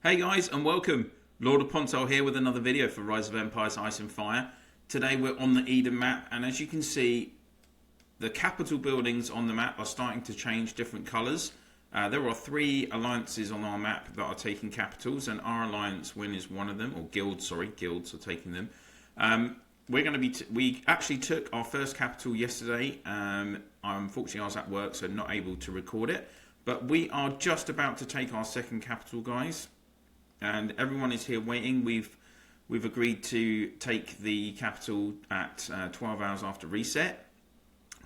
Hey guys, and welcome. LordOfPondtail here with another video for Rise of Empires Ice and Fire. Today we're on the Eden map, and as you can see, the capital buildings on the map are starting to change different colours. There are three alliances on our map that are taking capitals, and our alliance win is one of them, or guilds are taking them. We actually took our first capital yesterday. Unfortunately, I was at work, so not able to record it. But we are just about to take our second capital, guys. And everyone is here waiting. We've agreed to take the capital at 12 hours after reset.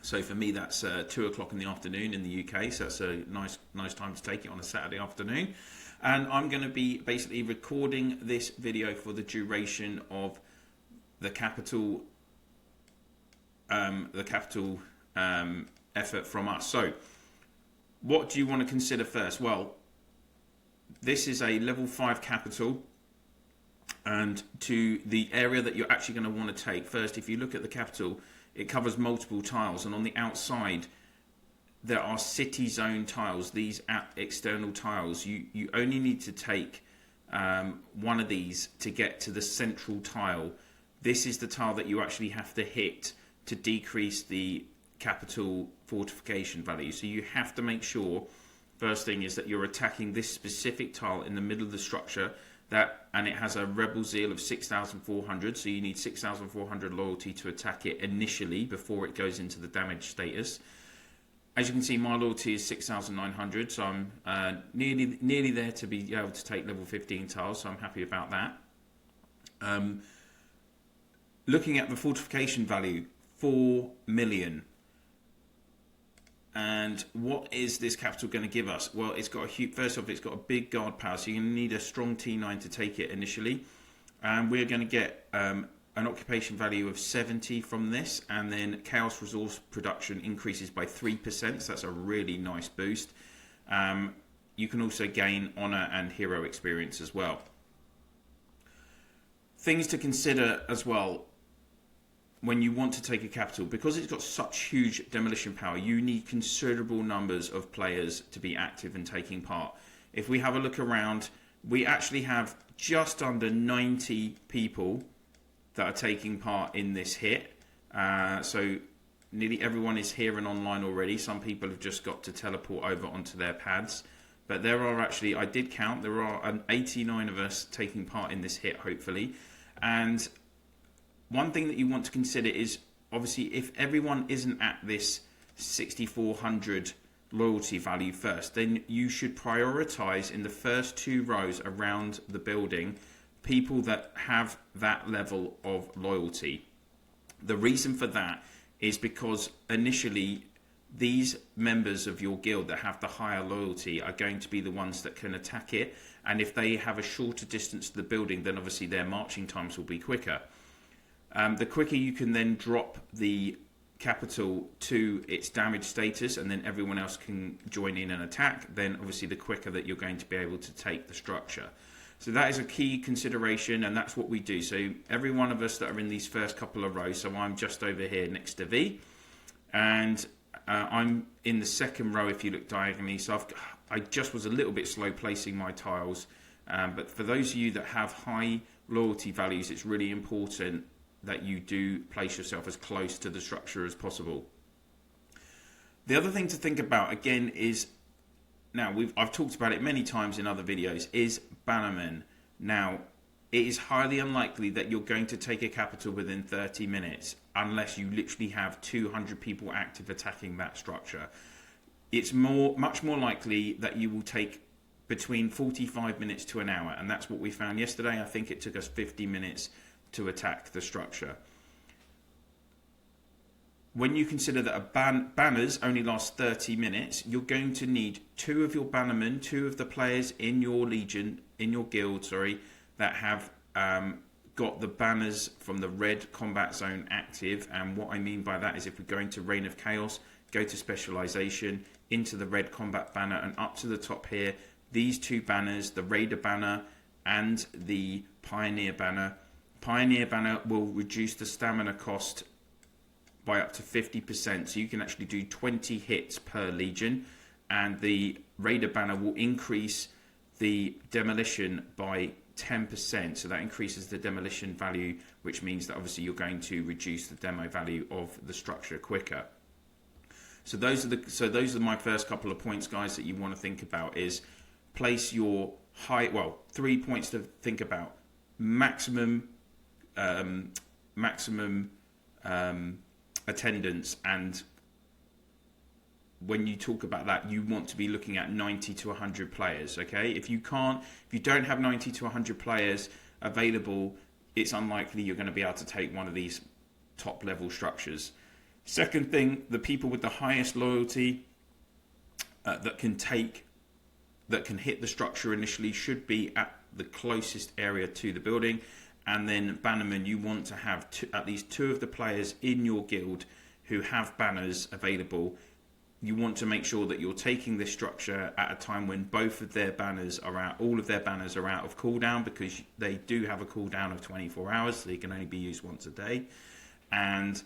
So for me, that's 2 o'clock in the afternoon in the UK. So that's a nice time to take it on a Saturday afternoon. And I'm going to be basically recording this video for the duration of the capital effort from us. So what do you want to consider first? Well, this is a level 5 capital, and to the area that you're actually going to want to take first, if you look at the capital, it covers multiple tiles, and on the outside there are city zone tiles, these external tiles. You only need to take one of these to get to the central tile. This is the tile that you actually have to hit to decrease the capital fortification value. So you have to make sure, first thing is that you're attacking this specific tile in the middle of the structure, and it has a rebel zeal of 6,400, so you need 6,400 loyalty to attack it initially before it goes into the damage status. As you can see, my loyalty is 6,900, so I'm nearly there to be able to take level 15 tiles, so I'm happy about that. Looking at the fortification value, 4 million. And what is this capital going to give us? Well, it's got first off, it's got a big guard power, so you're going to need a strong T9 to take it initially. And we're going to get an occupation value of 70 from this, and then chaos resource production increases by 3%, so that's a really nice boost. You can also gain honor and hero experience as well. Things to consider as well when you want to take a capital, because it's got such huge demolition power, you need considerable numbers of players to be active and taking part. If we have a look around, we actually have just under 90 people that are taking part in this hit. So nearly everyone is here and online already. Some people have just got to teleport over onto their pads. But there are actually, I did count, there are 89 of us taking part in this hit, hopefully. And one thing that you want to consider is, obviously, if everyone isn't at this 6,400 loyalty value first, then you should prioritize in the first 2 rows around the building people that have that level of loyalty. The reason for that is because initially these members of your guild that have the higher loyalty are going to be the ones that can attack it, and if they have a shorter distance to the building, then obviously their marching times will be quicker. The quicker you can then drop the capital to its damage status, and then everyone else can join in and attack, then obviously the quicker that you're going to be able to take the structure. So that is a key consideration, and that's what we do. So every one of us that are in these first couple of rows, so I'm just over here next to V, and I'm in the second row if you look diagonally. So I just was a little bit slow placing my tiles, but for those of you that have high loyalty values, it's really important that you do place yourself as close to the structure as possible. The other thing to think about, again, is, now I've talked about it many times in other videos, is Bannermen. Now, it is highly unlikely that you're going to take a capital within 30 minutes unless you literally have 200 people active attacking that structure. It's much more likely that you will take between 45 minutes to an hour, and that's what we found yesterday. I think it took us 50 minutes to attack the structure. When you consider that banners only last 30 minutes, you're going to need 2 of your bannermen, 2 of the players in your legion, in your guild, that have got the banners from the red combat zone active. And what I mean by that is, if we go into Reign of Chaos, go to specialization, into the red combat banner, and up to the top here, these 2 banners, the Raider banner and the Pioneer banner. Pioneer banner will reduce the stamina cost by up to 50%, so you can actually do 20 hits per legion, and the Raider banner will increase the demolition by 10%, so that increases the demolition value, which means that obviously you're going to reduce the demo value of the structure quicker. So those are my first couple of points, guys, that you want to think about. Is place your 3 points to think about: maximum attendance, and when you talk about that, you want to be looking at 90 to 100 players. Okay, if you don't have 90 to 100 players available, it's unlikely you're going to be able to take one of these top level structures. Second thing, the people with the highest loyalty that can hit the structure initially should be at the closest area to the building. And then Bannermen, you want to have at least 2 of the players in your guild who have banners available. You want to make sure that you're taking this structure at a time when both of their banners are out, all of their banners are out of cooldown, because they do have a cooldown of 24 hours, so they can only be used once a day. And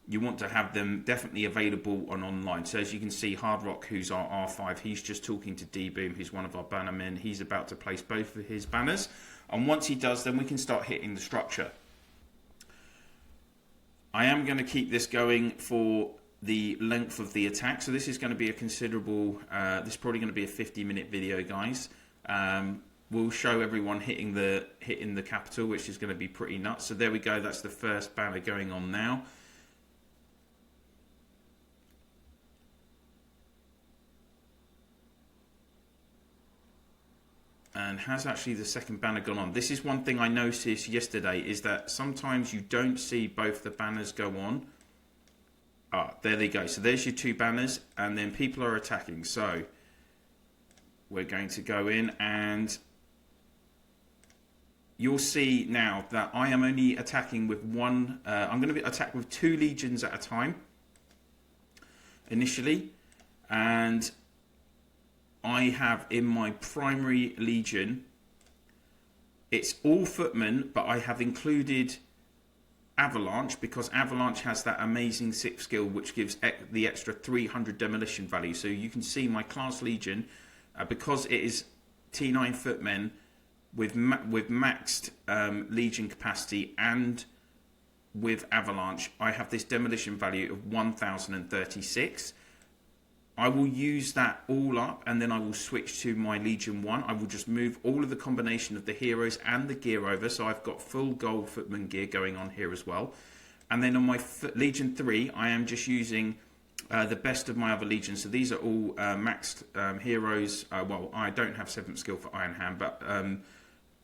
you want to have them definitely available on online. So as you can see, Hard Rock, who's our R5, he's just talking to D-Boom, who's one of our bannermen. He's about to place both of his banners. And once he does, then we can start hitting the structure. I am going to keep this going for the length of the attack. So this is going to be a considerable, this is probably going to be a 50-minute video, guys. We'll show everyone hitting the capital, which is going to be pretty nuts. So there we go. That's the first banner going on now. And has actually the second banner gone on? This is one thing I noticed yesterday, is that sometimes you don't see both the banners go on. Ah, there they go. So there's your 2 banners, and then people are attacking. So we're going to go in, and you'll see now that I am only attacking with one. I'm going to attack with 2 legions at a time initially, and I have in my primary legion, it's all footmen, but I have included Avalanche, because Avalanche has that amazing 6th skill which gives the extra 300 demolition value. So you can see my class legion, because it is T9 footmen with maxed legion capacity and with Avalanche, I have this demolition value of 1036. I will use that all up, and then I will switch to my Legion 1. I will just move all of the combination of the heroes and the gear over. So I've got full gold footman gear going on here as well. And then on my Legion 3, I am just using the best of my other legions. So these are all maxed heroes. Well, I don't have 7th skill for Iron Hand, but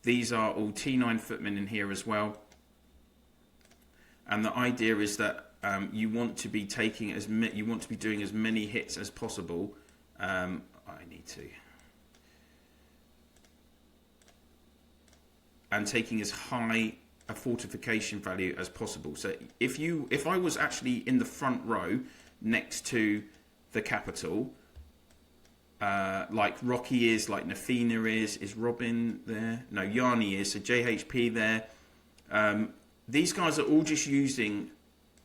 these are all T9 footmen in here as well. And the idea is that you want to be taking you want to be doing as many hits as possible. I need to, and taking as high a fortification value as possible. So if I was actually in the front row next to the capital, like Rocky is, like Nafina is Robin there? No, Yanni is. So JHP there. These guys are all just using.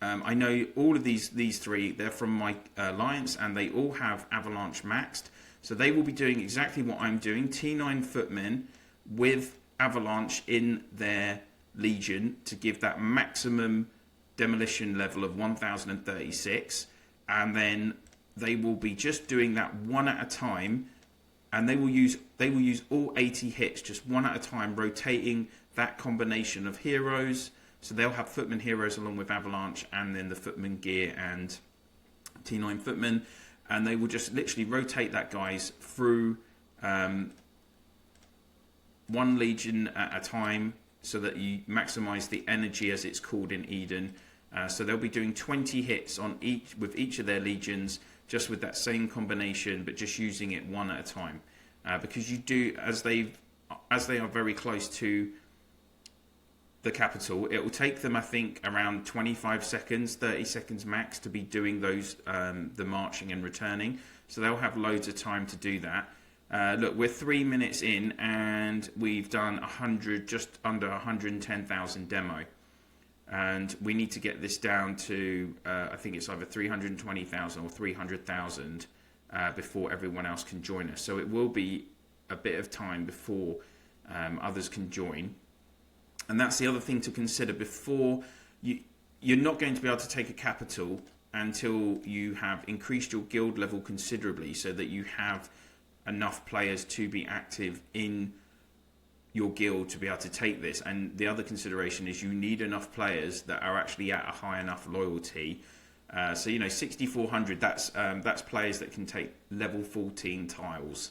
I know all of these 3, they're from my alliance, and they all have Avalanche maxed. So they will be doing exactly what I'm doing. T9 footmen with Avalanche in their legion to give that maximum demolition level of 1036. And then they will be just doing that one at a time. And they will use all 80 hits, just one at a time, rotating that combination of heroes. So they'll have footman heroes along with Avalanche, and then the footman gear and T9 footmen, and they will just literally rotate that guys through one legion at a time, so that you maximize the energy, as it's called in Eden. So they'll be doing 20 hits on with each of their legions, just with that same combination, but just using it one at a time, because you do, as they are very close to the capital, it will take them, I think, around 25 seconds, 30 seconds max to be doing those the marching and returning. So they'll have loads of time to do that. Look, we're 3 minutes in, and we've done just under 110,000 demo, and we need to get this down to I think it's either 320,000 or 300,000 before everyone else can join us. So it will be a bit of time before others can join. And that's the other thing to consider. Before you're not going to be able to take a capital until you have increased your guild level considerably, so that you have enough players to be active in your guild to be able to take this. And the other consideration is you need enough players that are actually at a high enough loyalty. So 6,400. That's players that can take level 14 tiles.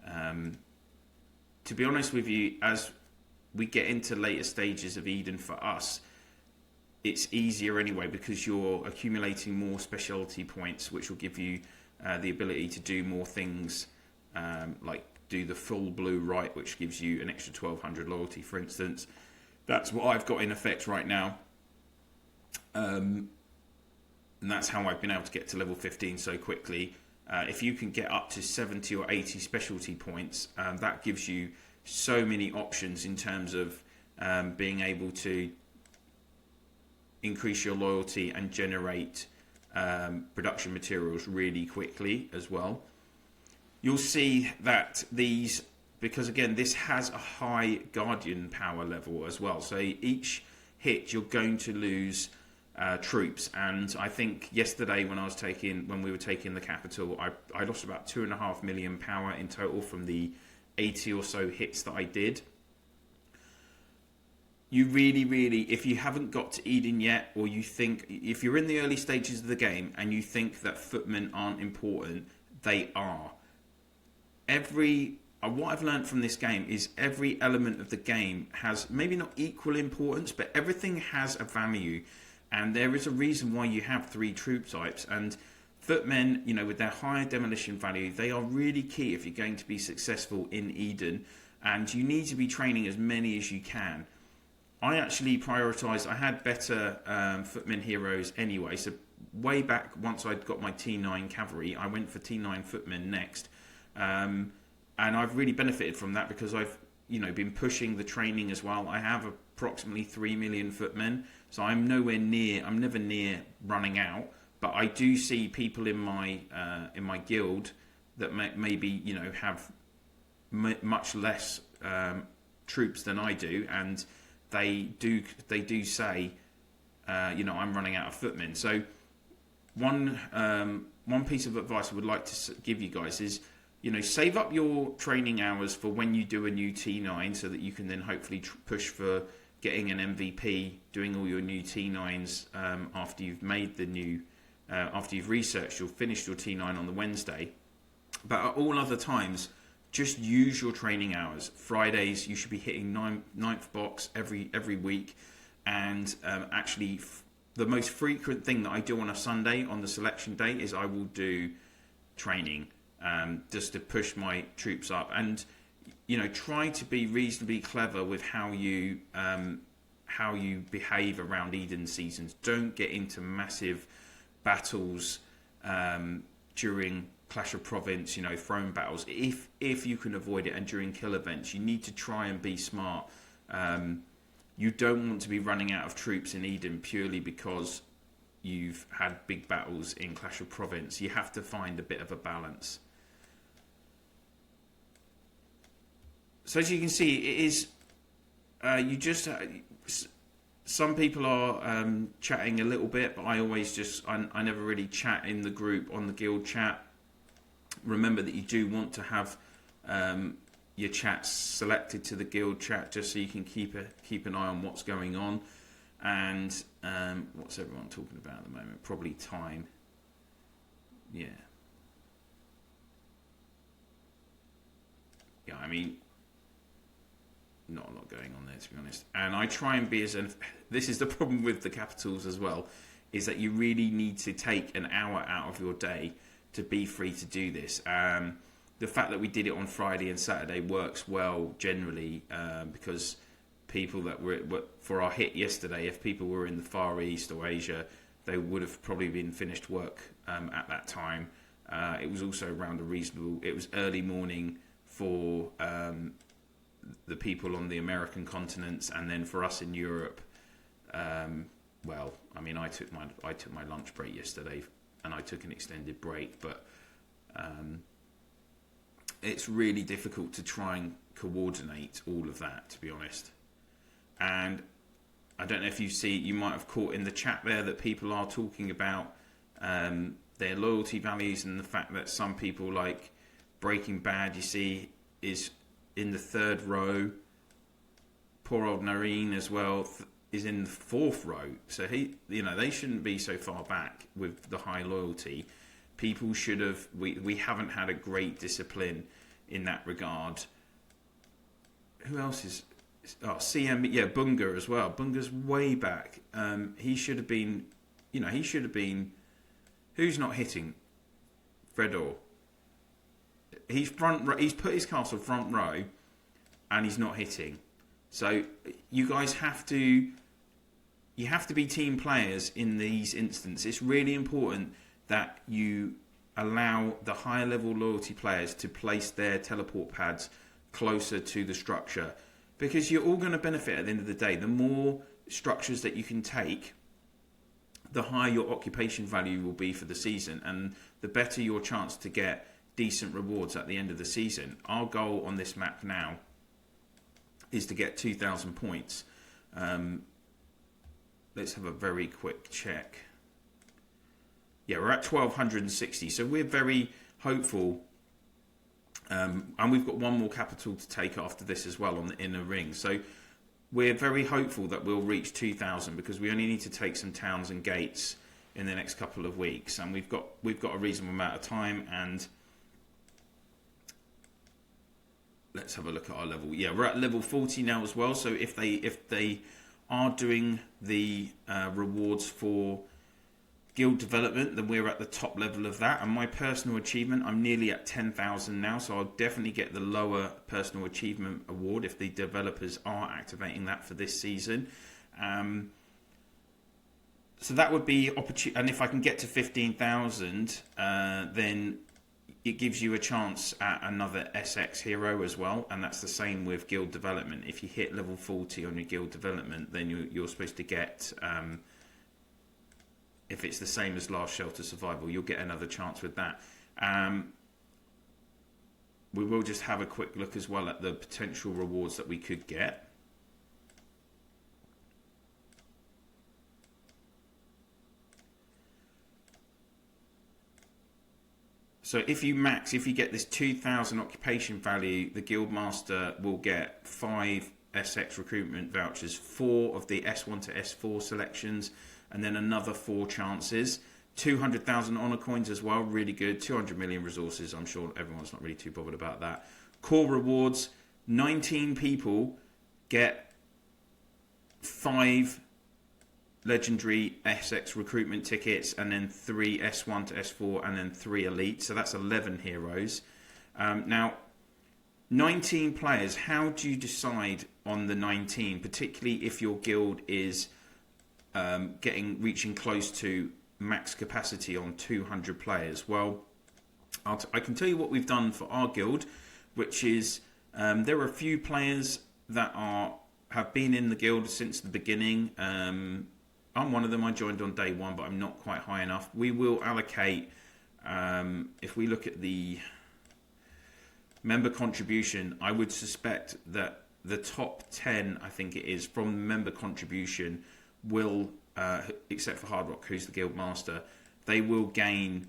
To be honest with you, as we get into later stages of Eden, for us, it's easier anyway, because you're accumulating more specialty points, which will give you the ability to do more things, like do the full blue right, which gives you an extra 1,200 loyalty, for instance. That's what I've got in effect right now. And that's how I've been able to get to level 15 so quickly. If you can get up to 70 or 80 specialty points, that gives you so many options in terms of being able to increase your loyalty and generate production materials really quickly as well. You'll see that these, because again, this has a high guardian power level as well. So each hit, you're going to lose troops. And I think yesterday when we were taking the capital, I lost about 2.5 million power in total from the 80 or so hits that I did. You really, if you haven't got to Eden yet, or you think, if you're in the early stages of the game and you think that footmen aren't important, they are. What I've learned from this game is every element of the game has maybe not equal importance, but everything has a value, and there is a reason why you have 3 troop types. And footmen, with their higher demolition value, they are really key if you're going to be successful in Eden, and you need to be training as many as you can. I actually prioritised, I had better footmen heroes anyway, so way back once I'd got my T9 cavalry, I went for T9 footmen next. And I've really benefited from that, because I've been pushing the training as well. I have approximately 3 million footmen, so I'm never near running out. But I do see people in my guild that maybe have much less troops than I do, and they do say I'm running out of footmen. So one piece of advice I would like to give you guys is, save up your training hours for when you do a new T9, so that you can then hopefully push for getting an MVP, doing all your new T9s after you've made the new, after you've researched, you'll finish your T9 on the Wednesday. But at all other times, just use your training hours. Fridays, you should be hitting 9th box every week. And actually, the most frequent thing that I do on a Sunday, on the selection day, is I will do training. Just to push my troops up, and try to be reasonably clever with how you behave around Eden seasons. Don't get into massive battles during Clash of Province, throne battles, if you can avoid it, and during kill events. You need to try and be smart. You don't want to be running out of troops in Eden purely because you've had big battles in Clash of Province. You have to find a bit of a balance. So as you can see, it is some people are chatting a little bit, but I always I never really chat in the group on the guild chat. Remember that you do want to have your chats selected to the guild chat, just so you can keep an eye on what's going on. And what's everyone talking about at the moment? Probably time. Yeah. Yeah, I mean, not a lot going on there, to be honest. And I try and be this is the problem with the capitals as well, is that you really need to take an hour out of your day to be free to do this. The fact that we did it on Friday and Saturday works well generally, because people that were for our hit yesterday, if people were in the Far East or Asia, they would have probably been finished work at that time. It was also around it was early morning for the people on the American continents, and then for us in Europe, well, I mean, I took my lunch break yesterday, and I took an extended break, but it's really difficult to try and coordinate all of that, to be honest. And I don't know if you might have caught in the chat there that people are talking about their loyalty values, and the fact that some people, like Breaking Bad, you see, is in the 3rd row. Poor old Nareen as well is in the 4th row. So they shouldn't be so far back with the high loyalty. People should have. We haven't had a great discipline in that regard. Who else is? CM, yeah, Bunga as well. Bunga's way back. He should have been. He should have been. Who's not hitting? Fredor. He's front. He's put his castle front row, and he's not hitting. So you guys have to. You have to be team players in these instances. It's really important that you allow the higher level loyalty players to place their teleport pads closer to the structure, because you're all going to benefit at the end of the day. The more structures that you can take, the higher your occupation value will be for the season, and the better your chance to get decent rewards at the end of the season. Our goal on this map now is to get 2,000 points. Let's have a very quick check. Yeah, we're at 1,260, so we're very hopeful. And we've got one more capital to take after this as well on the inner ring. So we're very hopeful that we'll reach 2,000, because we only need to take some towns and gates in the next couple of weeks, and we've got a reasonable amount of time. And let's have a look at our level. Yeah, we're at level 40 now as well. So if they are doing the rewards for guild development, then we're at the top level of that. And my personal achievement, I'm nearly at 10,000 now, so I'll definitely get the lower personal achievement award if the developers are activating that for this season. So that would be opportunity. And if I can get to 15,000, then it gives you a chance at another SX hero as well. And that's the same with guild development. If you hit level 40 on your guild development, then you're supposed to get, if it's the same as Last Shelter Survival, you'll get another chance with that. We will just have a quick look as well at the potential rewards that we could get. So if you get this 2,000 occupation value, the Guildmaster will get 5 SX recruitment vouchers, 4 of the S1 to S4 selections, and then another 4 chances. 200,000 honor coins as well, really good. 200 million resources, I'm sure everyone's not really too bothered about that. Core rewards, 19 people get 5 legendary SX recruitment tickets, and then 3 S1 to S4, and then 3 elite. So that's 11 heroes. Now, 19 players, how do you decide on the 19, particularly if your guild is reaching close to max capacity on 200 players? Well, I can tell you what we've done for our guild, which is there are a few players that have been in the guild since the beginning. I'm one of them. I joined on day 1, but I'm not quite high enough. We will allocate, if we look at the member contribution, I would suspect that the top 10, I think it is, from member contribution will, except for Hard Rock, who's the guild master, they will gain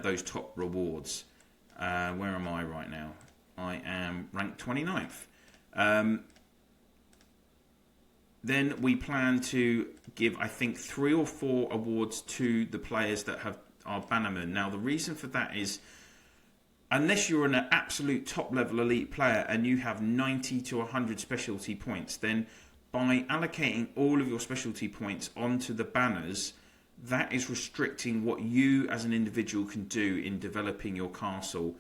those top rewards. Where am I right now? I am ranked 29th. Then we plan to give, I think, 3 or 4 awards to the players that are Bannermen. Now, the reason for that is, unless you're an absolute top-level elite player and you have 90 to 100 specialty points, then by allocating all of your specialty points onto the banners, that is restricting what you as an individual can do in developing your castle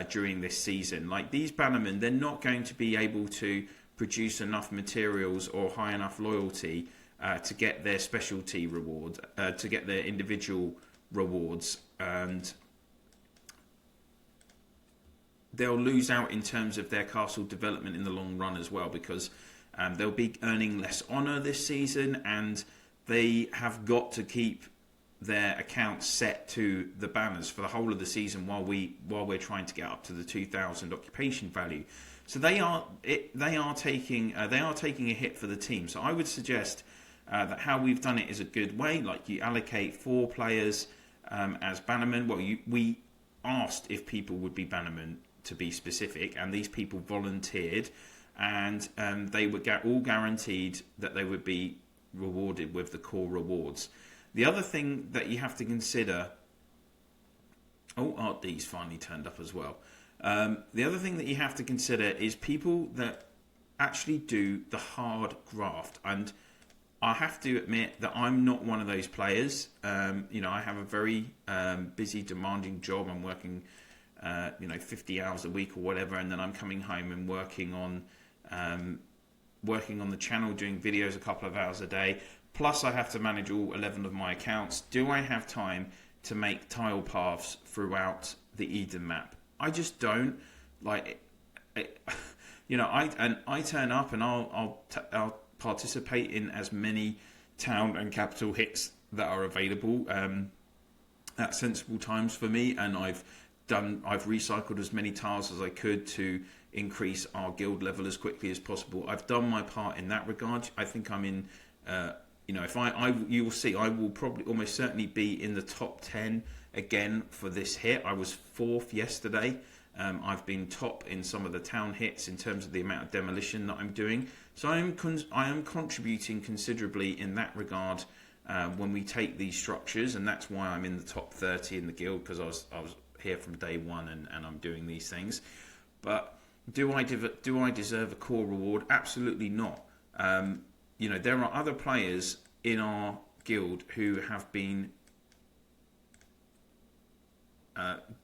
during this season. Like, these Bannermen, they're not going to be able to produce enough materials or high enough loyalty to get their specialty reward, to get their individual rewards, and they'll lose out in terms of their castle development in the long run as well, because they'll be earning less honor this season, and they have got to keep their accounts set to the banners for the whole of the season while we're trying to get up to the 2,000 occupation value. So they are taking a hit for the team. So I would suggest that how we've done it is a good way. Like, you allocate 4 players as Bannermen. Well, we asked if people would be Bannermen, to be specific, and these people volunteered, and they were all guaranteed that they would be rewarded with the core rewards. The other thing that you have to consider... Oh, Art D's finally turned up as well. The other thing that you have to consider is people that actually do the hard graft. And I have to admit that I'm not one of those players. I have a very busy, demanding job. I'm working 50 hours a week or whatever, and then I'm coming home and working on the channel, doing videos a couple of hours a day. Plus, I have to manage all 11 of my accounts. Do I have time to make tile paths throughout the Eden map? I just don't. Like, I turn up and I'll participate in as many town and capital hits that are available at sensible times for me, and I've recycled as many tiles as I could to increase our guild level as quickly as possible. I've done my part in that regard. I think I'm in. You will see, I will probably almost certainly be in the top 10 again for this hit. I was 4th yesterday. I've been top in some of the town hits in terms of the amount of demolition that I'm doing. So I am contributing considerably in that regard when we take these structures, and that's why I'm in the top 30 in the guild, because I was here from day one and I'm doing these things. But do I deserve a core reward? Absolutely not. There are other players in our guild who have been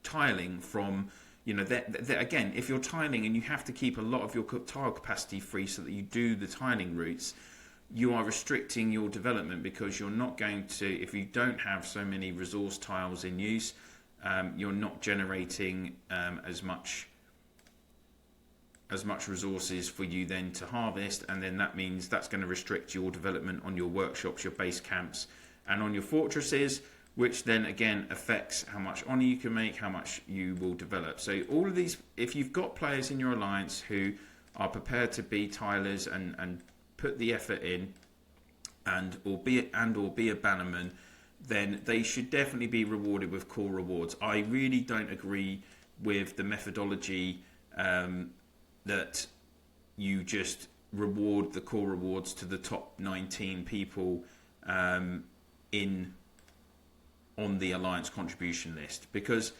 tiling from, again, if you're tiling and you have to keep a lot of your tile capacity free so that you do the tiling routes, you are restricting your development, because you're not going to, if you don't have so many resource tiles in use, you're not generating as much resources for you then to harvest, and then that means that's going to restrict your development on your workshops, your base camps, and on your fortresses, which then again affects how much honor you can make, how much you will develop. So all of these, if you've got players in your alliance who are prepared to be tilers and put the effort in, or be a bannerman, then they should definitely be rewarded with core rewards. I really don't agree with the methodology that you just reward the core rewards to the top 19 people on the alliance contribution list, because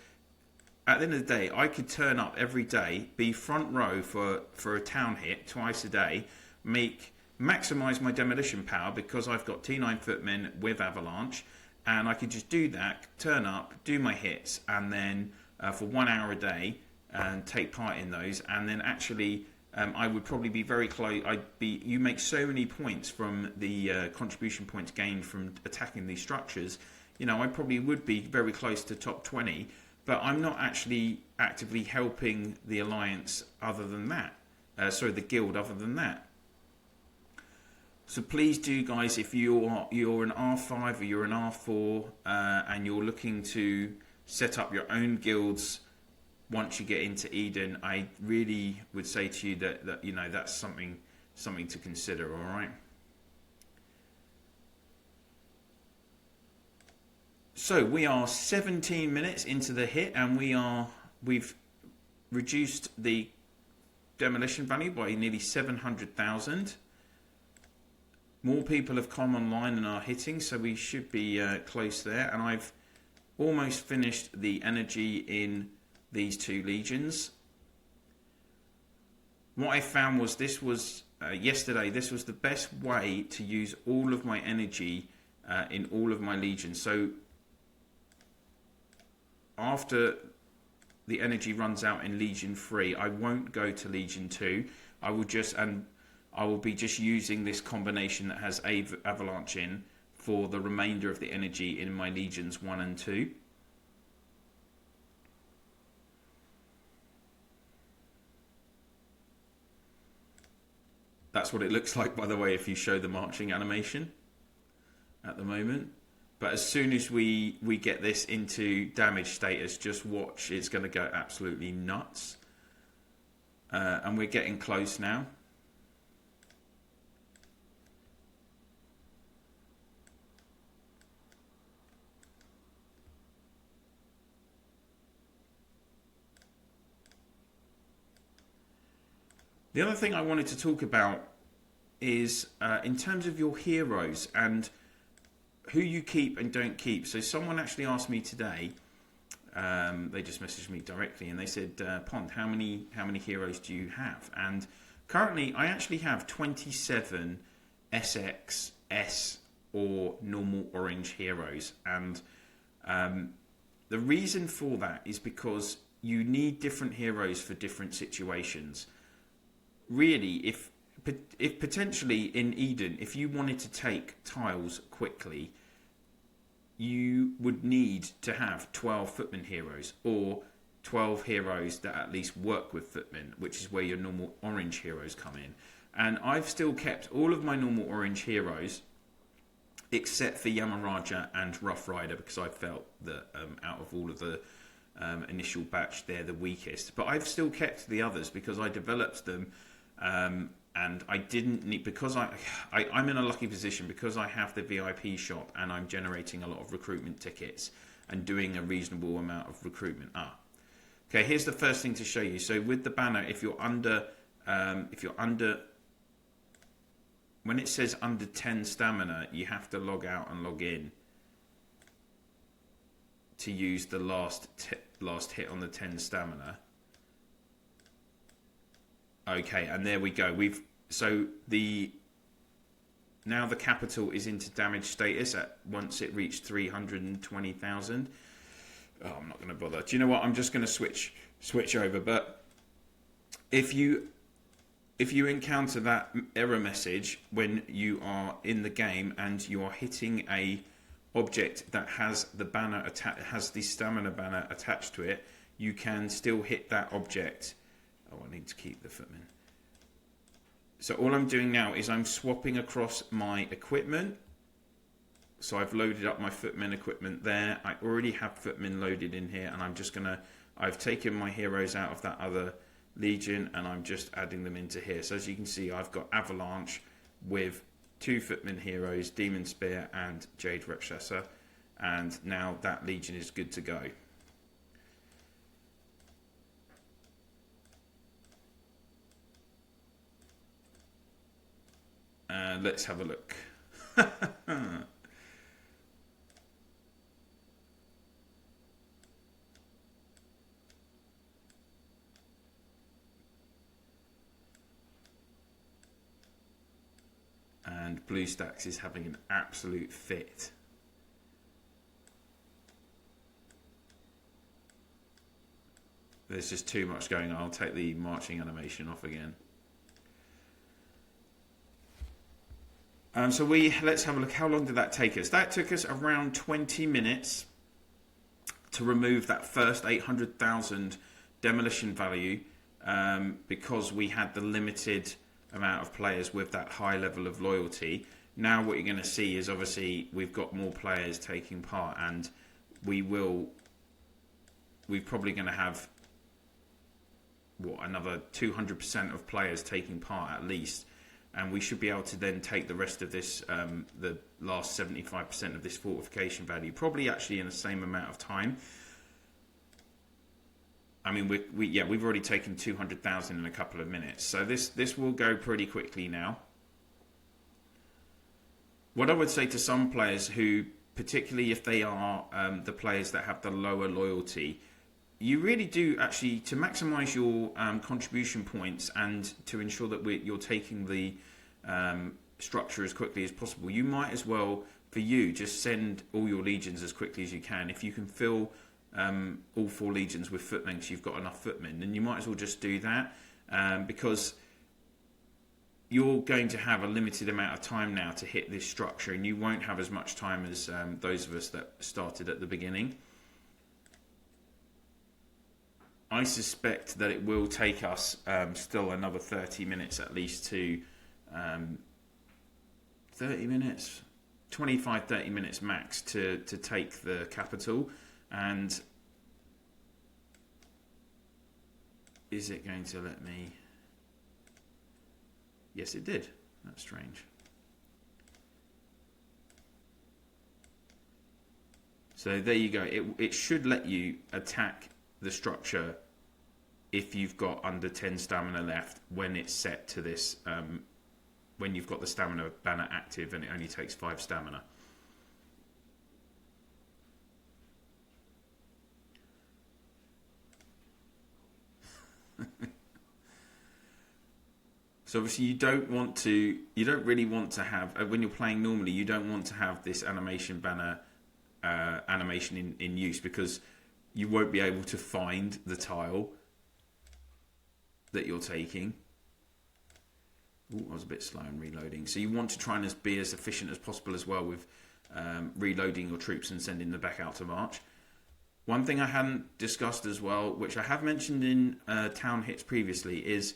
at the end of the day, I could turn up every day, be front row for a town hit twice a day, maximise my demolition power because I've got T9 footmen with avalanche, and I could just do that, turn up, do my hits, and then for 1 hour a day and take part in those, and then actually I would probably be very close. You make so many points from the contribution points gained from attacking these structures. I probably would be very close to top 20, but I'm not actually actively helping the alliance other than that. The guild other than that. So please do, guys, if you're an R5 or you're an R4 and you're looking to set up your own guilds once you get into Eden, I really would say to you that that's something to consider. All right. So we are 17 minutes into the hit, and we've reduced the demolition value by nearly 700,000. More people have come online and are hitting, so we should be close there. And I've almost finished the energy in these 2 legions. What I found was yesterday, this was the best way to use all of my energy in all of my legions. So after the energy runs out in Legion 3, I won't go to Legion 2. I will be just using this combination that has Avalanche in for the remainder of the energy in my Legions 1 and 2. That's what it looks like, by the way, if you show the marching animation at the moment. But as soon as we get this into damage status, just watch, it's going to go absolutely nuts. And we're getting close now. The other thing I wanted to talk about is in terms of your heroes and who you keep and don't keep. So someone actually asked me today, they just messaged me directly and they said, Pond, how many heroes do you have? And currently I actually have 27 SX, S or normal orange heroes. And the reason for that is because you need different heroes for different situations. Really, if potentially in Eden, if you wanted to take tiles quickly, you would need to have 12 footman heroes or 12 heroes that at least work with footmen, which is where your normal orange heroes come in. And I've still kept all of my normal orange heroes except for Yamaraja and Rough Rider, because I felt that out of all of the initial batch, they're the weakest. But I've still kept the others because I developed them. And I didn't need, because I'm in a lucky position because I have the VIP shop and I'm generating a lot of recruitment tickets and doing a reasonable amount of recruitment. Okay, here's the first thing to show you. So with the banner, if you're under, when it says under 10 stamina, you have to log out and log in to use the last hit on the 10 stamina. Okay, and there we go. Now the capital is into damage status at once it reached 320,000. Oh, I'm not going to bother. Do you know what? I'm just going to switch over. But if you encounter that error message when you are in the game and you are hitting a object that has the banner has the stamina banner attached to it, you can still hit that object. Oh, I need to keep the footman. So all I'm doing now is I'm swapping across my equipment. So I've loaded up my footman equipment there. I already have footmen loaded in here, and I've taken my heroes out of that other legion and I'm just adding them into here. So as you can see, I've got Avalanche with 2 footman heroes, Demon Spear and Jade Rakshasa, and now that legion is good to go. Let's have a look. And BlueStacks is having an absolute fit. There's just too much going on. I'll take the marching animation off again. So let's have a look. How long did that take us? That took us around 20 minutes to remove that first 800,000 demolition value because we had the limited amount of players with that high level of loyalty. Now what you're going to see is obviously we've got more players taking part, and we're probably going to have another 200% of players taking part at least. And we should be able to then take the rest of this, the last 75% of this fortification value, probably actually in the same amount of time. I mean, we've already taken 200,000 in a couple of minutes, so this will go pretty quickly now. What I would say to some players who, particularly if they are the players that have the lower loyalty, you really do actually, to maximise your contribution points and to ensure that you're taking the structure as quickly as possible, you might as well, for you, just send all your legions as quickly as you can. If you can fill all 4 legions with footmen, because you've got enough footmen, then you might as well just do that, because you're going to have a limited amount of time now to hit this structure, and you won't have as much time as those of us that started at the beginning. I suspect that it will take us still another 30 minutes at least to 30 minutes, 25-30 minutes max to take the capital. And is it going to let me? Yes, it did. That's strange. So there you go. It should let you attack the structure if you've got under 10 stamina left when it's set to this, when you've got the stamina banner active and it only takes 5 stamina. So obviously you don't really want to have, when you're playing normally, you don't want to have this animation banner animation in use, because you won't be able to find the tile that you're taking. Ooh, I was a bit slow in reloading. So you want to try and be as efficient as possible as well with reloading your troops and sending them back out to march. One thing I hadn't discussed as well, which I have mentioned in Town Hits previously, is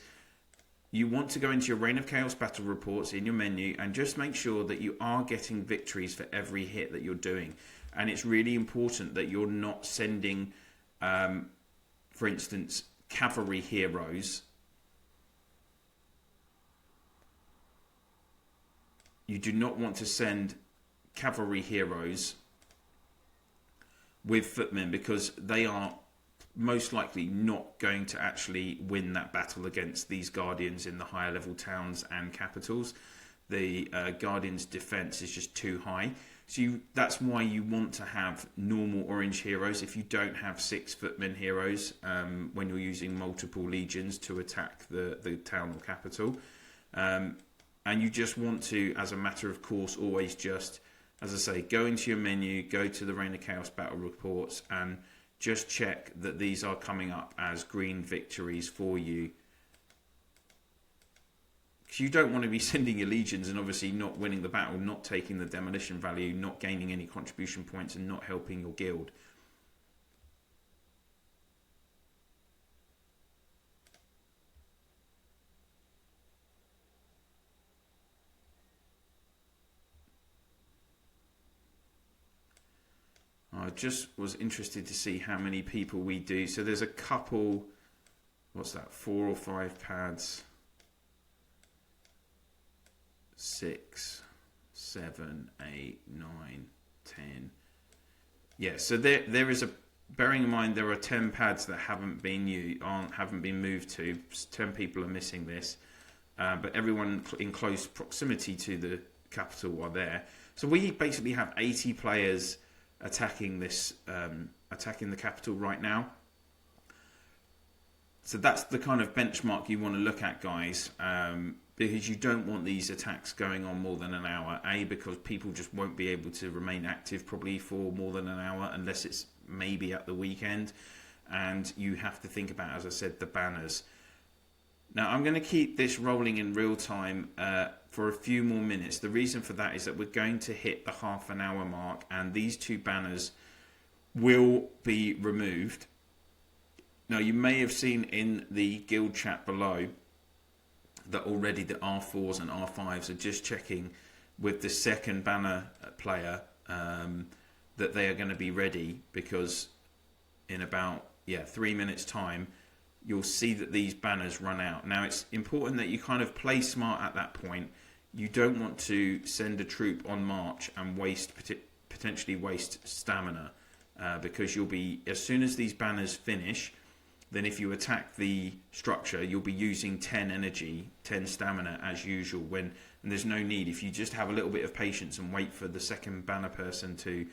you want to go into your Reign of Chaos battle reports in your menu and just make sure that you are getting victories for every hit that you're doing. And it's really important that you're not sending, for instance, cavalry heroes. You do not want to send cavalry heroes with footmen, because they are most likely not going to actually win that battle against these guardians in the higher level towns and capitals. The guardians' defense is just too high. So that's why you want to have normal orange heroes if you don't have 6 footmen heroes when you're using multiple legions to attack the town or capital. And you just want to, as a matter of course, always just, as I say, go into your menu, go to the Reign of Chaos battle reports, and just check that these are coming up as green victories for you. Because you don't want to be sending your legions and obviously not winning the battle, not taking the demolition value, not gaining any contribution points, and not helping your guild. I just was interested to see how many people we do. So there's a couple, what's that, 4 or 5 pads, 6, 7, 8, 9, 10. Yeah, so there is a, bearing in mind there are 10 pads that haven't been moved to. 10 people are missing this, but everyone in close proximity to the capital are there. So we basically have 80 players attacking this, attacking the capital right now. So that's the kind of benchmark you want to look at, guys, because you don't want these attacks going on more than an hour. A, because people just won't be able to remain active probably for more than an hour unless it's maybe at the weekend. And you have to think about, as I said, the banners. Now, I'm going to keep this rolling in real time for a few more minutes. The reason for that is that we're going to hit the half an hour mark, and these 2 banners will be removed. Now, you may have seen in the guild chat below that already the R4s and R5s are just checking with the second banner player that they are going to be ready, because in about 3 minutes time you'll see that these banners run out. Now, it's important that you kind of play smart at that point. You don't want to send a troop on march and potentially waste stamina, because you'll be, as soon as these banners finish, then if you attack the structure, you'll be using 10 energy, 10 stamina as usual, and there's no need. If you just have a little bit of patience and wait for the second banner person to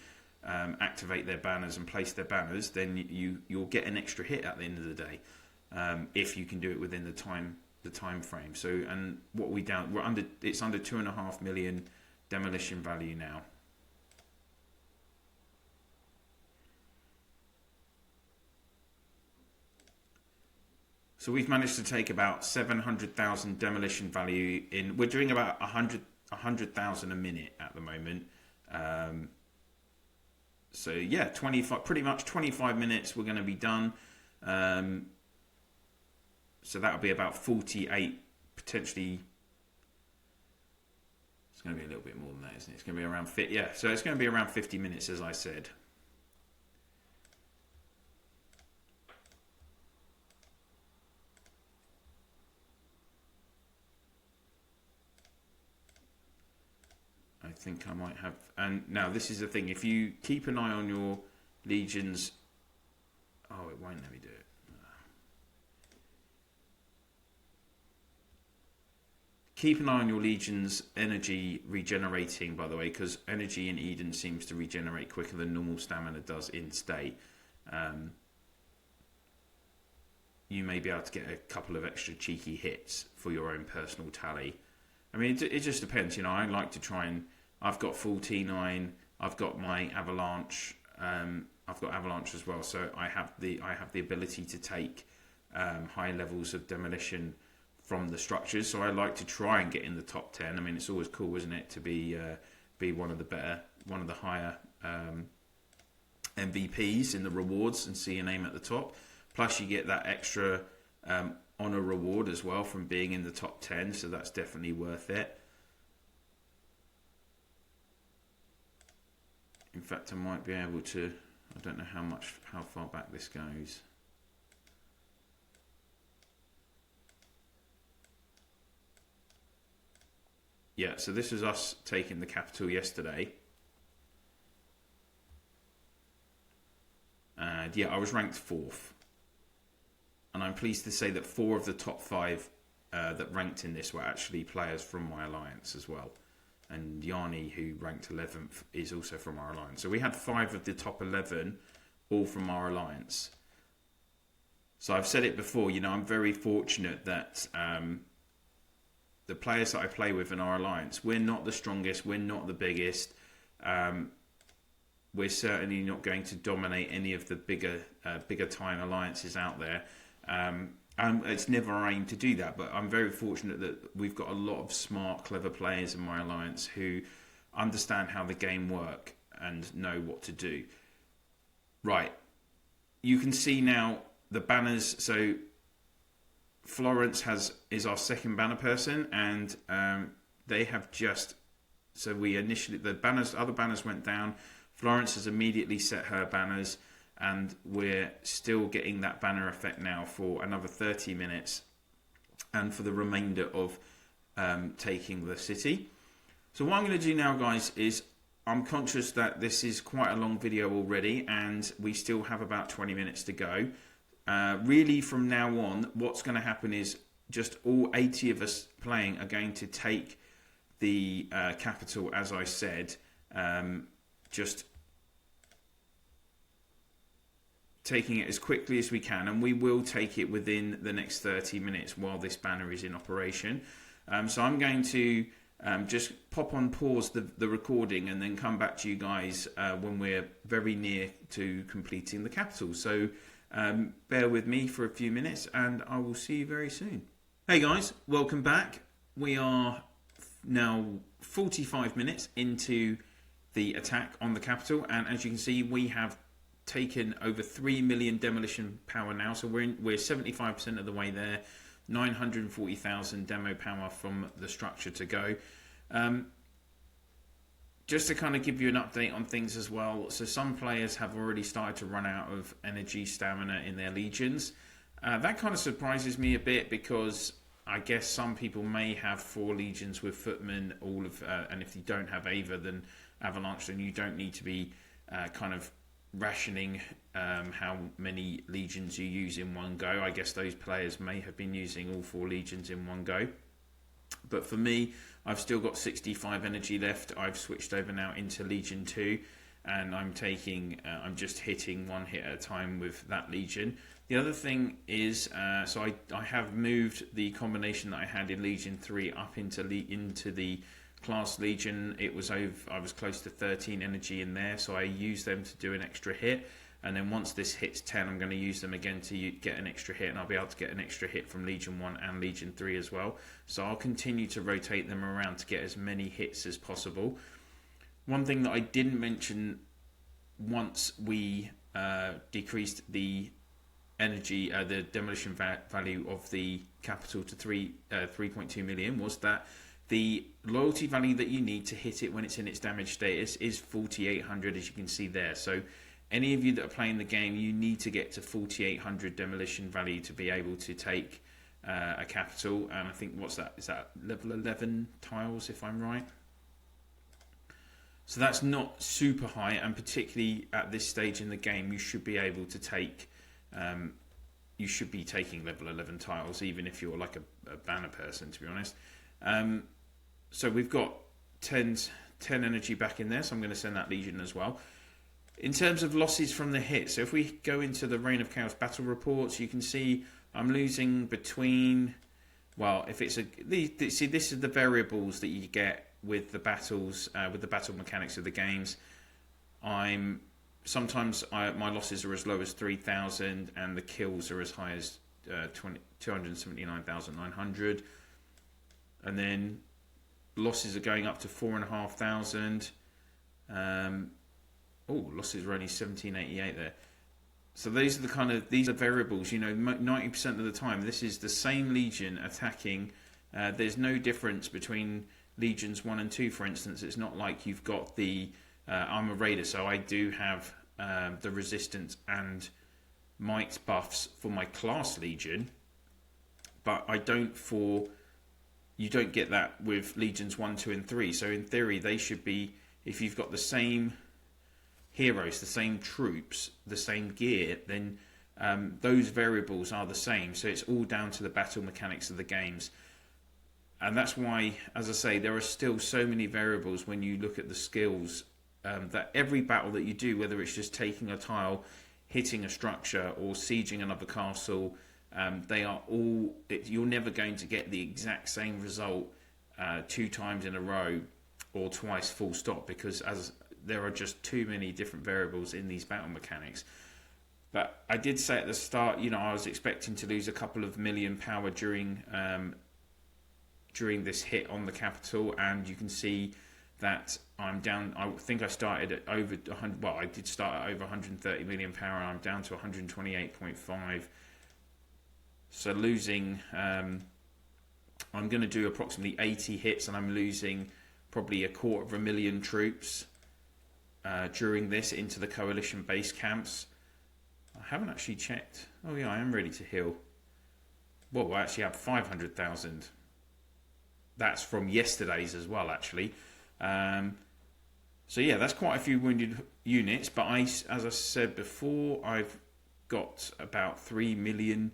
activate their banners and place their banners, then you'll get an extra hit at the end of the day, if you can do it within the time frame. So, and what it's under 2.5 million demolition value now. So we've managed to take about 700,000 demolition value in. We're doing about 100,000 a minute at the moment. So yeah, 25, pretty much 25 minutes. We're going to be done. So that'll be about 48, potentially. It's going to be a little bit more than that, isn't it? It's going to be around yeah. So it's going to be around 50 minutes, as I said. I think I might have. And now this is the thing: if you keep an eye on your legions, oh, it won't let me do it. Keep an eye on your legion's energy regenerating, by the way, because energy in Eden seems to regenerate quicker than normal stamina does in state. You may be able to get a couple of extra cheeky hits for your own personal tally. I mean, it just depends. You know, I like to try and. I've got full T9. I've got my avalanche. I've got avalanche as well, so I have the ability to take high levels of demolition from the structures. So I like to try and get in the top 10. I mean, it's always cool, isn't it, to be one of the higher MVPs in the rewards and see your name at the top. Plus, you get that extra honor reward as well from being in the top 10. So that's definitely worth it. In fact, I might be able to. I don't know how far back this goes. Yeah, so this was us taking the capital yesterday. And yeah, I was ranked 4th. And I'm pleased to say that 4 of the top 5 that ranked in this were actually players from my alliance as well. And Yanni, who ranked 11th, is also from our alliance. So we had 5 of the top 11 all from our alliance. So I've said it before, you know, I'm very fortunate that the players that I play with in our alliance, we're not the strongest, we're not the biggest. We're certainly not going to dominate any of the bigger time alliances out there. And it's never our aim to do that, but I'm very fortunate that we've got a lot of smart, clever players in my alliance who understand how the game works and know what to do. Right, you can see now the banners. So Florence is our second banner person, and they have just. So we initially other banners went down. Florence has immediately set her banners. And we're still getting that banner effect now for another 30 minutes and for the remainder of taking the city. So what I'm going to do now, guys, is I'm conscious that this is quite a long video already and we still have about 20 minutes to go. Really, from now on, what's going to happen is just all 80 of us playing are going to take the capital, as I said, just taking it as quickly as we can, and we will take it within the next 30 minutes while this banner is in operation. So I'm going to just pop on pause the recording and then come back to you guys when we're very near to completing the capital. So bear with me for a few minutes and I will see you very soon. Hey guys, welcome back. We are now 45 minutes into the attack on the capital, and as you can see, we have taken over 3 million demolition power now, so we're 75% of the way there. 940,000 demo power from the structure to go. Just to kind of give you an update on things as well, so some players have already started to run out of energy stamina in their legions. That kind of surprises me a bit, because I guess some people may have 4 legions with footmen, and if you don't have Ava, then Avalanche, then you don't need to be kind of rationing how many legions you use in one go. I guess those players may have been using all 4 legions in one go. But for me, I've still got 65 energy left. I've switched over now into Legion 2, and I'm just hitting one hit at a time with that Legion. The other thing is, so I have moved the combination that I had in Legion 3 up into the class Legion. I was close to 13 energy in there, so I use them to do an extra hit, and then once this hits 10, I'm going to use them again to get an extra hit, and I'll be able to get an extra hit from Legion 1 and Legion 3 as well. So I'll continue to rotate them around to get as many hits as possible. One thing that I didn't mention, once we decreased the energy, the demolition value of the capital to 3.2 million, was that The loyalty value that you need to hit it when it's in its damage status is 4800, as you can see there. So any of you that are playing the game, you need to get to 4800 demolition value to be able to take a capital. And I think, what's that? Is that level 11 tiles, if I'm right? So that's not super high, and particularly at this stage in the game, you should be able to take, you should be taking level 11 tiles, even if you're like a banner person, to be honest. So we've got 10 energy back in there, so I'm going to send that Legion as well. In terms of losses from the hit, so if we go into the Reign of Chaos battle reports, you can see I'm losing between, well, if it's see, this is the variables that you get with the battles, with the battle mechanics of the games. Sometimes my losses are as low as 3,000, and the kills are as high as 279,900, and then losses are going up to 4,500. Losses are only 1788 there. So these are variables. 90% of the time, this is the same Legion attacking. There's no difference between Legions 1 and 2, for instance. It's not like you've got the I'm a Raider, so I do have the resistance and might buffs for my class Legion, but I don't you don't get that with Legions 1, 2 and 3. So in theory they should be, if you've got the same heroes, the same troops, the same gear, then those variables are the same. So it's all down to the battle mechanics of the games. And that's why, as I say, there are still so many variables when you look at the skills, that every battle that you do, whether it's just taking a tile, hitting a structure, or sieging another castle, they are all, you're never going to get the exact same result 2 times in a row or twice full stop, because there are just too many different variables in these battle mechanics. But I did say at the start, I was expecting to lose a couple of million power during this hit on the capital, and you can see that I'm down. I think I started at over 100. Well, I did start at over 130 million power, and I'm down to 128.5. So losing, I'm going to do approximately 80 hits, and I'm losing probably 250,000 troops during this into the coalition base camps. I haven't actually checked. Oh yeah, I am ready to heal. Well, I actually have 500,000. That's from yesterday's as well, actually. So yeah, that's quite a few wounded units. But as I said before, I've got about 3 million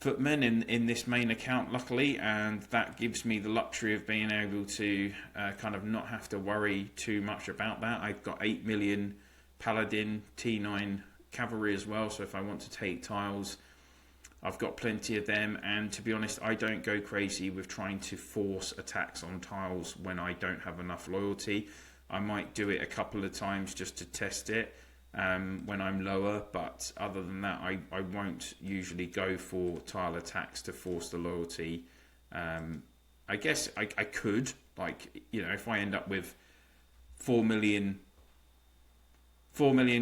footmen in this main account, luckily, and that gives me the luxury of being able to kind of not have to worry too much about that. I've got 8 million paladin T9 cavalry as well, so if I want to take tiles, I've got plenty of them. And to be honest, I don't go crazy with trying to force attacks on tiles when I don't have enough loyalty. I might do it a couple of times just to test it when I'm lower, but other than that, I won't usually go for tile attacks to force the loyalty. I guess I could, if I end up with 4 million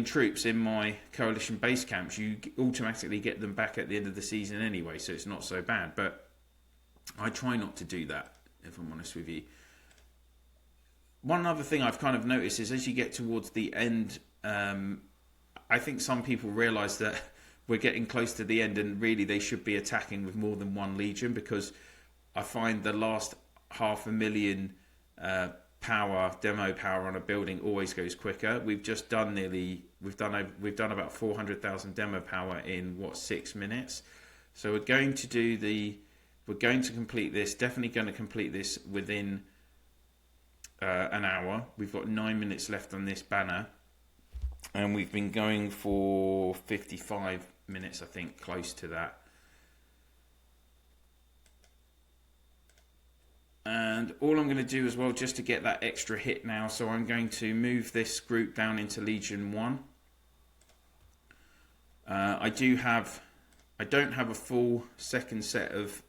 troops in my coalition base camps, you automatically get them back at the end of the season anyway, so it's not so bad. But I try not to do that, if I'm honest with you. One other thing I've kind of noticed is as you get towards the end, I think some people realise that we're getting close to the end, and really they should be attacking with more than one legion, because I find the last 500,000 demo power on a building always goes quicker. We've just done we've done about 400,000 demo power in 6 minutes. So we're going to complete this. Definitely going to complete this within an hour. We've got 9 minutes left on this banner, and we've been going for 55 minutes, I think, close to that. And all I'm going to do as well, just to get that extra hit now, so I'm going to move this group down into Legion 1. I don't have a full second set of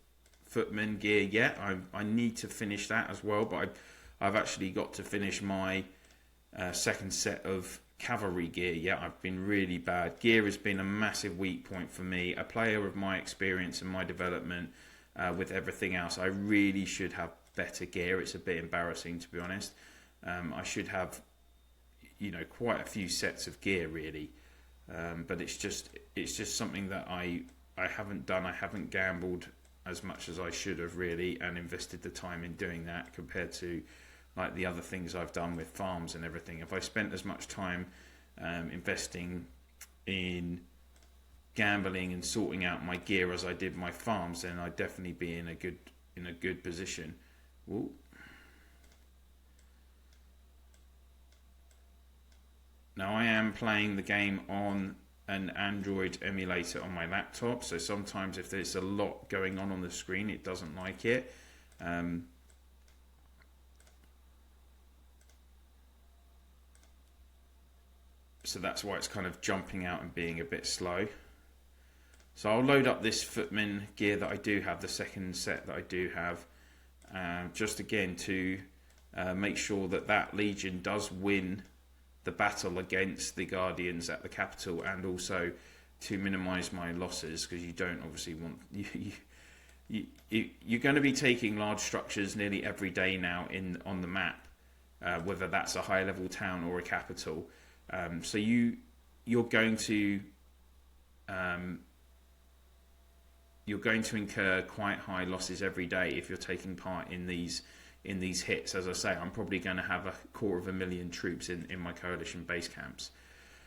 footmen gear yet. I need to finish that as well, but I've actually got to finish my second set of cavalry gear yet. I've been really bad. Gear has been a massive weak point for me. A player of my experience and my development with everything else, I really should have better gear. It's a bit embarrassing, to be honest. I should have, quite a few sets of gear really, but it's just something that I haven't done. I haven't gambled as much as I should have really, and invested the time in doing that compared to like the other things I've done with farms and everything. If I spent as much time investing in gambling and sorting out my gear as I did my farms, then I'd definitely be in a good position. Ooh. Now I am playing the game on an Android emulator on my laptop, so sometimes if there's a lot going on the screen, it doesn't like it. So that's why it's kind of jumping out and being a bit slow. So I'll load up this footman gear that I do have, the second set that I do have, just again to make sure that legion does win the battle against the Guardians at the capital, and also to minimise my losses, because you don't obviously want... You're going to be taking large structures nearly every day now on the map, whether that's a high level town or a capital. So you're going to incur quite high losses every day if you're taking part in these hits. As I say, I'm probably going to have 250,000 troops in my coalition base camps.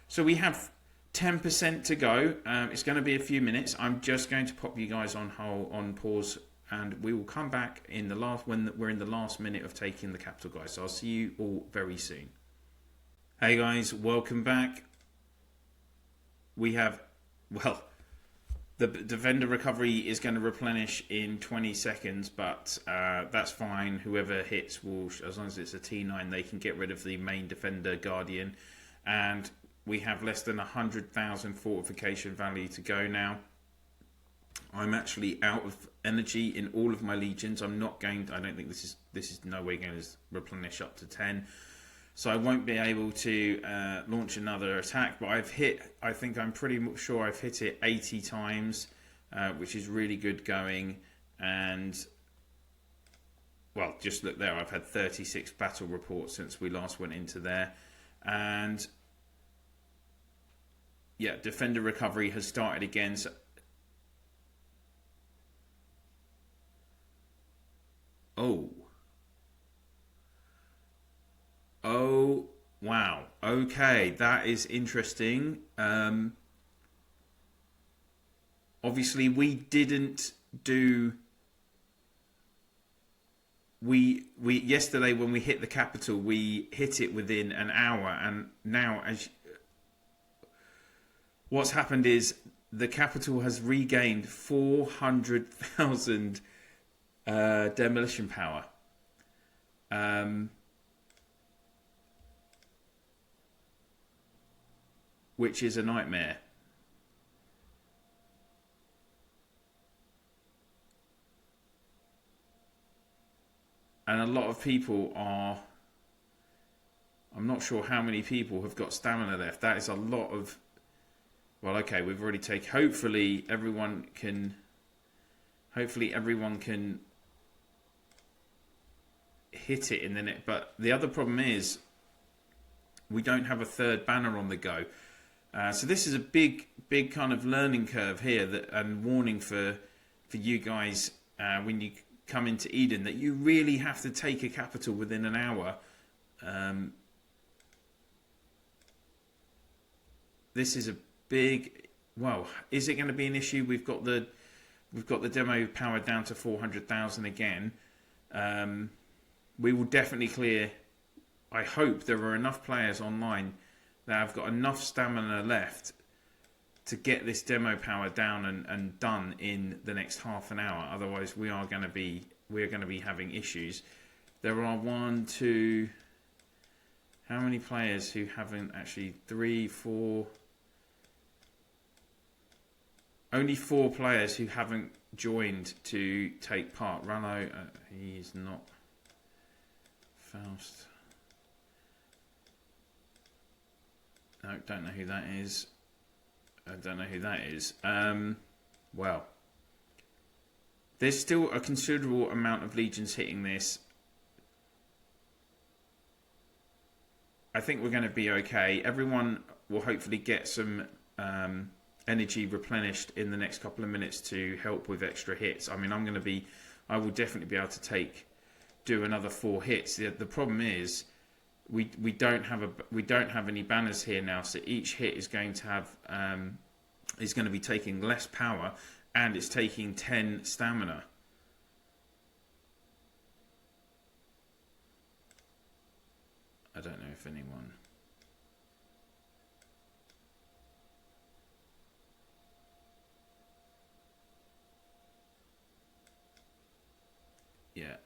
So we have 10% to go. It's going to be a few minutes. I'm just going to pop you guys on pause, and we will come back when we're in the last minute of taking the capital, guys. So I'll see you all very soon. Hey guys, welcome back. We have, the defender recovery is going to replenish in 20 seconds, but that's fine. Whoever hits will, as long as it's a T9, they can get rid of the main defender guardian. And we have less than 100,000 fortification value to go now. I'm actually out of energy in all of my legions. I don't think this is no way going to replenish up to 10. So I won't be able to launch another attack, but I think I'm pretty sure I've hit it 80 times, which is really good going. And, just look there, I've had 36 battle reports since we last went into there. And, yeah, defender recovery has started again. So, Oh, wow. Okay, that is interesting. Obviously, we didn't do... We yesterday, when we hit the capital, we hit it within an hour. And now, what's happened is the capital has regained 400,000 demolition power. Which is a nightmare. And a lot of people are... I'm not sure how many people have got stamina left. That is a lot of... Well, okay, we've already taken... Hopefully everyone can hit it in the net. But the other problem is we don't have a third banner on the go. So this is a big kind of learning curve here, and warning for you guys when you come into Eden, that you really have to take a capital within an hour. This is a big... is it going to be an issue? We've got the demo power down to 400,000 again. We will definitely clear... I hope there are enough players online that have got enough stamina left to get this demo power down and done in the next half an hour. Otherwise, we're going to be having issues. There are 1, 2... How many players who haven't actually... 3, 4... Only 4 players who haven't joined to take part. Rano, he's not... Faust... No, don't know who that is. I don't know who that is. There's still a considerable amount of legions hitting this. I think we're going to be okay. Everyone will hopefully get some energy replenished in the next couple of minutes to help with extra hits. I mean, I will definitely be able to do another 4 hits. The problem is we don't have any banners here now, so each hit is going to have is going to be taking less power, and it's taking 10 stamina. I don't know if anyone. Yeah.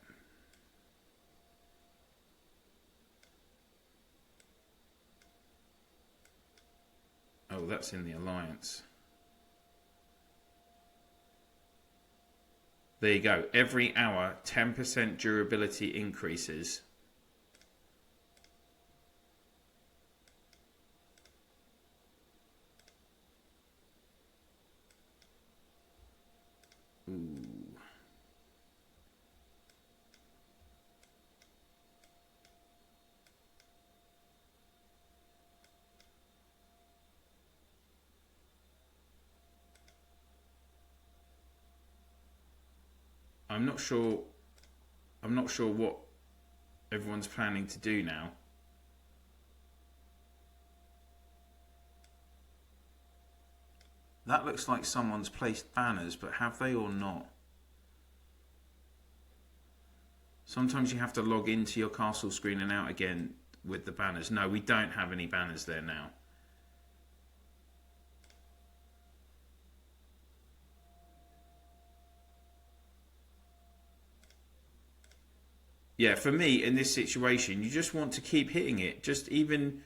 Oh, that's in the Alliance. There you go. Every hour, 10% durability increases. Ooh. I'm not sure what everyone's planning to do now. That looks like someone's placed banners, but have they or not? Sometimes you have to log into your castle screen and out again with the banners. No, we don't have any banners there now. Yeah, for me, in this situation, you just want to keep hitting it. Just even...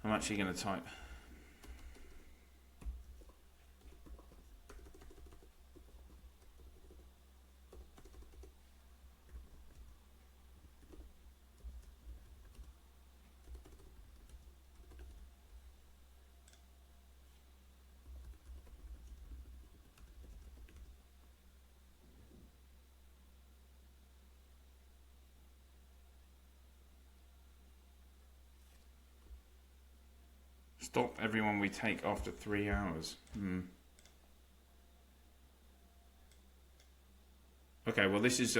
I'm actually going to type... Stop everyone we take after 3 hours. Okay, well this is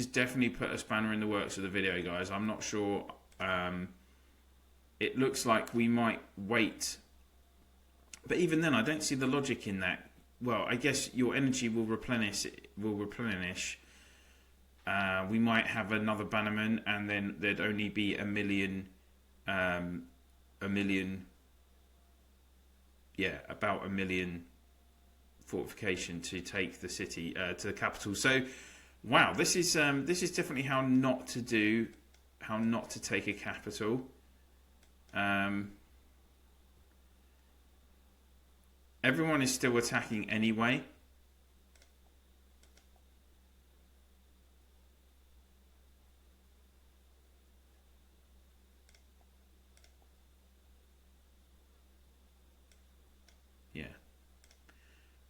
definitely put a spanner in the works of the video, guys. I'm not sure. It looks like we might wait, but even then, I don't see the logic in that. Well, I guess your energy will replenish. We might have another Bannerman, and then there'd only be a million. About a million fortification to take the city to the capital. So, wow, this is definitely how not to take a capital. Everyone is still attacking anyway.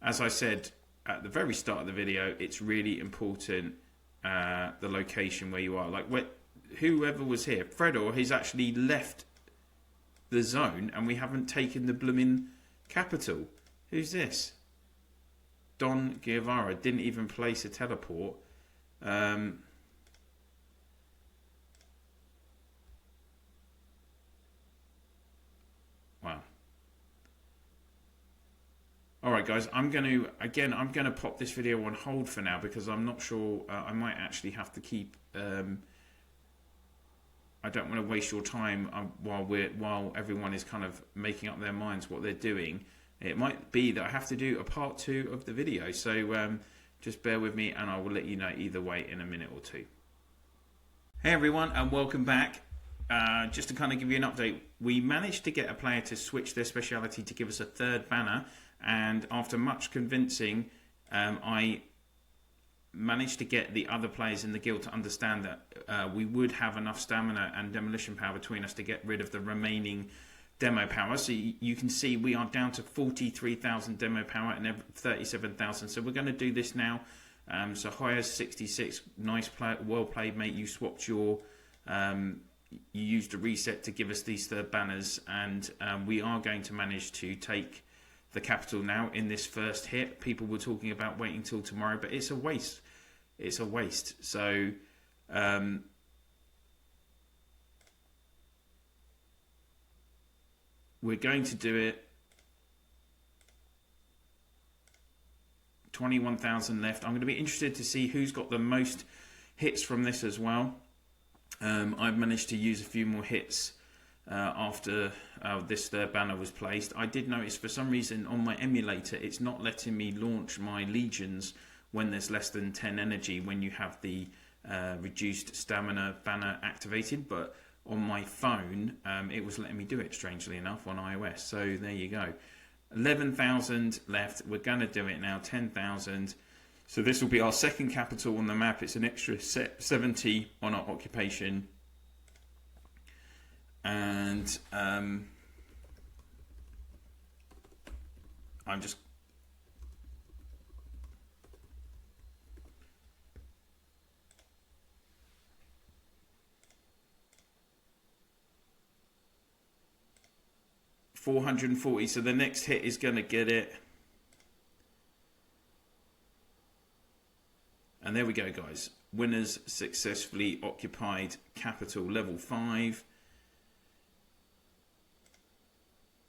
As I said at the very start of the video, it's really important the location where you are. Like whoever was here, Fredor, he's actually left the zone and we haven't taken the blooming capital. Who's this? Don Guevara didn't even place a teleport. Wow. Alright guys, I'm going to pop this video on hold for now because I'm not sure, I might actually have to keep, I don't want to waste your time while everyone is kind of making up their minds what they're doing. It might be that I have to do a part 2 of the video, so just bear with me and I will let you know either way in a minute or two. Hey everyone and welcome back. Just to kind of give you an update, we managed to get a player to switch their speciality to give us a third banner. And after much convincing, I managed to get the other players in the guild to understand that we would have enough stamina and demolition power between us to get rid of the remaining demo power. So you can see we are down to 43,000 demo power and 37,000. So we're going to do this now. So Hires 66, nice play, well played, mate. You swapped your, you used a reset to give us these third banners, and we are going to manage to take the capital now in this first hit. People were talking about waiting till tomorrow, but it's a waste. It's a waste. So we're going to do it. 21,000 left. I'm going to be interested to see who's got the most hits from this as well. I've managed to use a few more hits after this third banner was placed. I did notice for some reason on my emulator it's not letting me launch my legions when there's less than 10 energy when you have the reduced stamina banner activated, but on my phone it was letting me do it, strangely enough, on iOS. So there you go. 11,000 left. We're going to do it now. 10,000. So this will be our second capital on the map. It's an extra 70 on our occupation. And I'm just... $440, so the next hit is going to get it. And there we go, guys. Winners successfully occupied capital level 5.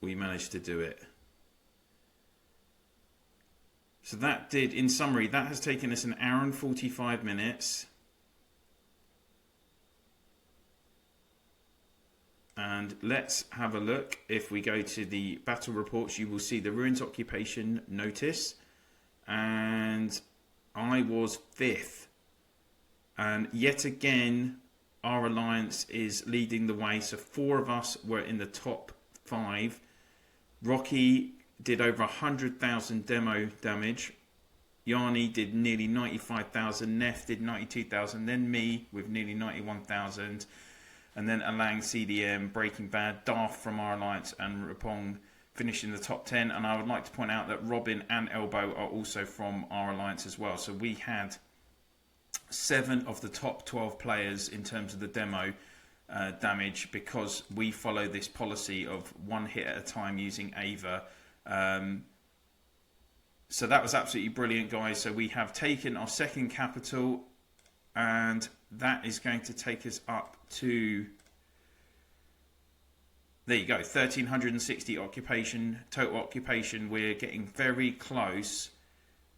We managed to do it. So that did, in summary, that has taken us an hour and 45 minutes. And let's have a look. If we go to the battle reports, you will see the ruins occupation notice. And I was 5th. And yet again, our alliance is leading the way. So 4 of us were in the top 5. Rocky did over 100,000 demo damage. Yanni did nearly 95,000. Neff did 92,000. Then me with nearly 91,000. And then Alang, CDM, Breaking Bad, Darth from our alliance, and Rapong finished in the top 10. And I would like to point out that Robin and Elbow are also from our alliance as well. So we had 7 of the top 12 players in terms of the demo damage, because we follow this policy of 1 hit at a time using Ava. So that was absolutely brilliant, guys. So we have taken our second capital, and that is going to take us up to, there you go, 1,360 occupation, total occupation. We're getting very close.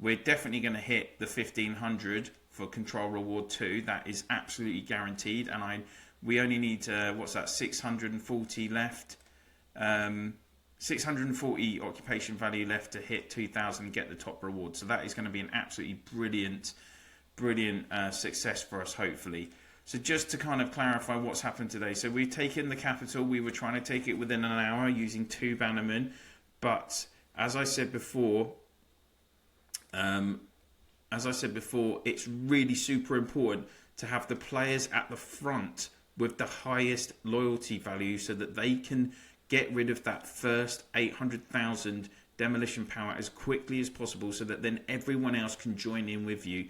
We're definitely going to hit the 1,500 for Control Reward 2. That is absolutely guaranteed. And we only need, what's that, 640 left. 640 occupation value left to hit 2,000 and get the top reward. So that is going to be an absolutely brilliant success for us, hopefully. So just to kind of clarify what's happened today. So we've taken the capital. We were trying to take it within an hour using 2 Bannermen. But as I said before, it's really super important to have the players at the front with the highest loyalty value so that they can get rid of that first 800,000 demolition power as quickly as possible, so that then everyone else can join in with you.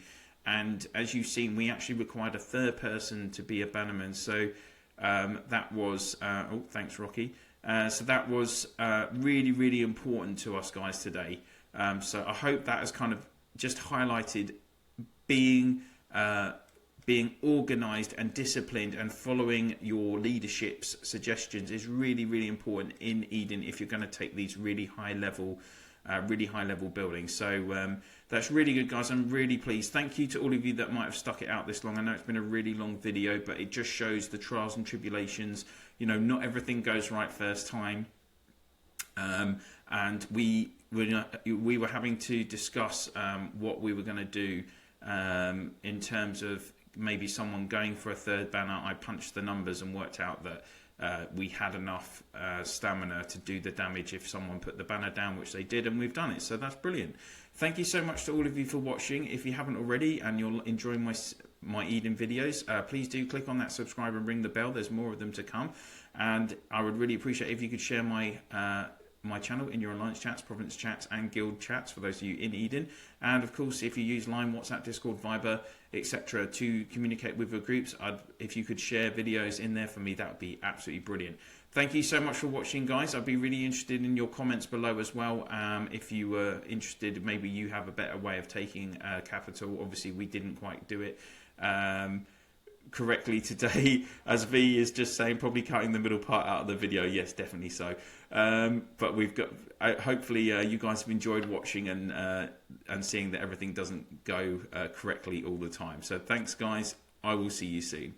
And as you've seen, we actually required a 3rd person to be a Bannerman. So that was, oh, thanks, Rocky. So that was really, really important to us guys today. So I hope that has kind of just highlighted being organised and disciplined and following your leadership's suggestions is really, really important in Eden if you're going to take these really high level buildings. So that's really good, guys. I'm really pleased. Thank you to all of you that might have stuck it out this long. I know it's been a really long video, but it just shows the trials and tribulations. You know, not everything goes right first time. And we were having to discuss what we were going to do in terms of maybe someone going for a 3rd banner. I punched the numbers and worked out that we had enough stamina to do the damage if someone put the banner down, which they did, and we've done it. So that's brilliant. Thank you so much to all of you for watching. If you haven't already and you're enjoying my Eden videos, please do click on that subscribe and ring the bell. There's more of them to come, and I would really appreciate if you could share my channel in your alliance chats, province chats and guild chats for those of you in Eden. And of course, if you use Line, WhatsApp, Discord, Viber, etc. to communicate with your groups, if you could share videos in there for me, that would be absolutely brilliant. Thank you so much for watching, guys. I'd be really interested in your comments below as well. If you were interested, maybe you have a better way of taking capital. Obviously, we didn't quite do it correctly today, as V is just saying, probably cutting the middle part out of the video. Yes, definitely so. But we've got, hopefully you guys have enjoyed watching and seeing that everything doesn't go correctly all the time. So thanks, guys. I will see you soon.